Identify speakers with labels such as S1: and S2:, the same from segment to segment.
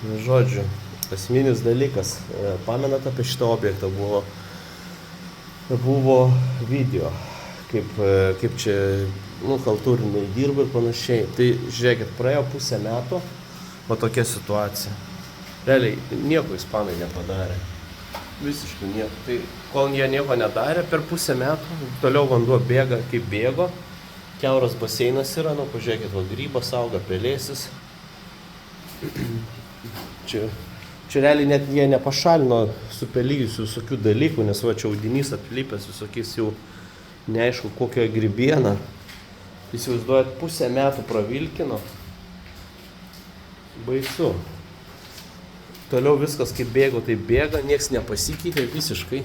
S1: Žodžiu, esminis dalykas. Pamenat, apie šitą objektą buvo video, kaip čia chaltūriniai dirba ir panašiai. Tai žiūrėkit, praėjo pusę metų, o tokia situacija. Realiai nieko ispanai nepadarė. Visiškai nieko. Tai kol jie nieko nedarė, per pusę metų toliau vanduo bėga kaip bėgo. Kiauras baseinas yra, pažiūrėkit, grybas auga, pelėsis. Čia realiai net jie nepašalino supelyjusių visokių dalykų, nes čia audinys aplipęs visokiais jau neaišku kokią grybieną. Įsivaizduojat, pusę metų pravilkino. Baisu. Toliau viskas kaip bėgo, tai bėga, nieks nepasikeitė visiškai.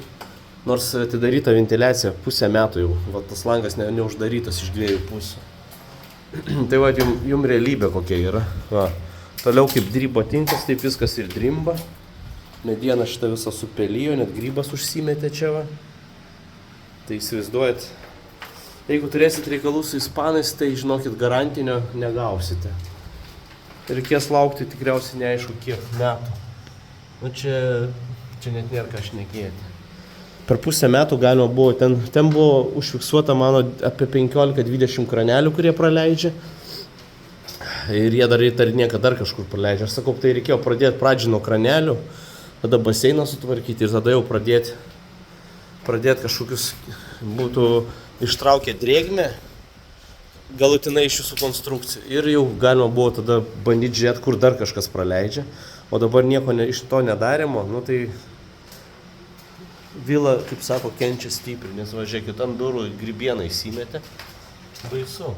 S1: Nors atidaryta ventiliacija pusę metų jau, tas langas neuždarytas iš 2 pusių. Tai jum realybė kokia yra. Toliau kaip drybo tinklas, taip viskas ir drimba. Mediena šitą visą supelijo, net grybas užsimetė čia. Tai įsivaizduojat, jeigu turėsit reikalų su ispanais, tai žinokit, garantinio negausite. Reikės laukti tikriausiai neaišku kiek metų. Čia net nėra ką šnekėti. Per pusę metų galima buvo, ten buvo užfiksuota mano apie 15-20 kranelių, kurie praleidžia. Ir jie dar įtarinėja, kad dar kažkur praleidžia. Aš sakau, tai reikėjo pradėti pradžią nuo kranelių, tada baseiną sutvarkyti ir tada jau pradėti kažkokius, būtų ištraukę drėgmę galutinai iš jūsų konstrukcijų. Ir jau galima buvo tada bandyti žiūrėti, kur dar kažkas praleidžia. O dabar nieko iš to nedarimo, tai vila, kaip sako, kenčia stipriai, nes žiūrėkit, ant durų grybieną įsimetė. Baisu.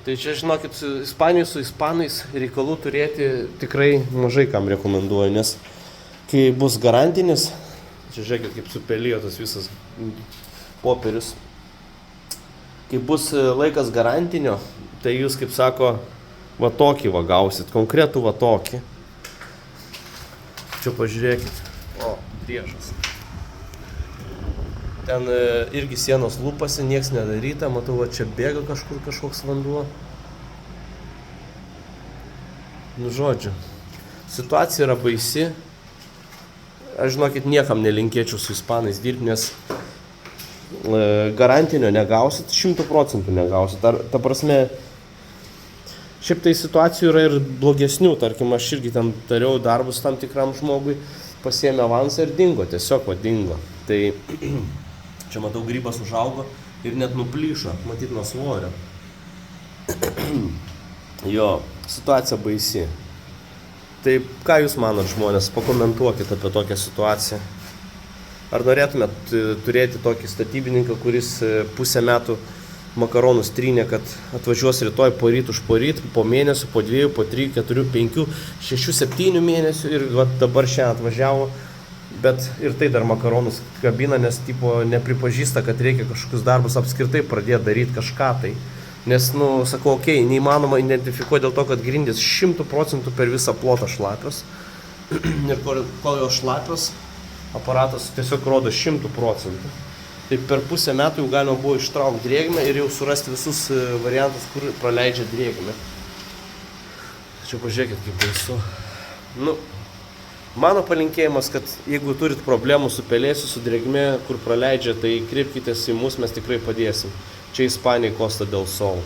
S1: Tai čia, žinokit, Ispanijai su ispanais reikalų turėti tikrai mažai kam rekomenduoju, nes kai bus garantinis, čia žiūrėkit, kaip supelijo tas visas popierius, kai bus laikas garantinio, tai jūs, kaip sako, va tokį gausit, konkretų va tokį. Čia pažiūrėkit. O, driežas. Ten irgi sienos lūpasi, nieks nedaryta, matau, va čia bėga kažkoks vanduo. Žodžiu, situacija yra baisi. Aš, žinokit, niekam nelinkėčiau su ispanais dirbti, nes garantinio negausit, 100% negausit. Ta prasme, šiaip tai situacijų yra ir blogesnių, tarkim, aš irgi ten dariau darbus tam tikram žmogui, pasiėmė avansą ir dingo, tiesiog dingo. Tai čia matau, grybas užaugo ir net nuplyšo, matyt, nuo svorio. Jo, situacija baisi. Tai ką jūs manot, žmonės, pakomentuokit apie tokią situaciją. Ar norėtumėt turėti tokį statybininką, kuris pusę metų makaronus trynė, kad atvažiuos rytoj poryt už poryt, po mėnesių, po 2, po 3, 4, 5, 6, 7 mėnesių ir dabar šiandien atvažiavo, bet ir tai dar makaronus kabina, nes nepripažįsta, kad reikia kažkokius darbus apskritai pradėti daryti kažką tai. Nes, sakau, neįmanoma identifikuoti dėl to, kad grindys 100% per visą plotą šlapios. Ir kol jo šlapios, aparatas tiesiog rodo 100%. Tai per pusę metų jau galima buvo ištraukti drėgmę ir jau surasti visus variantus, kur praleidžia drėgmę. Čia pažiūrėkit, kaip baisu. Mano palinkėjimas, kad jeigu turit problemų su pelėsiu, su drėgmė, kur praleidžia, tai kreipkitės į mus, mes tikrai padėsim. Čia Ispanijai Costa del Sol.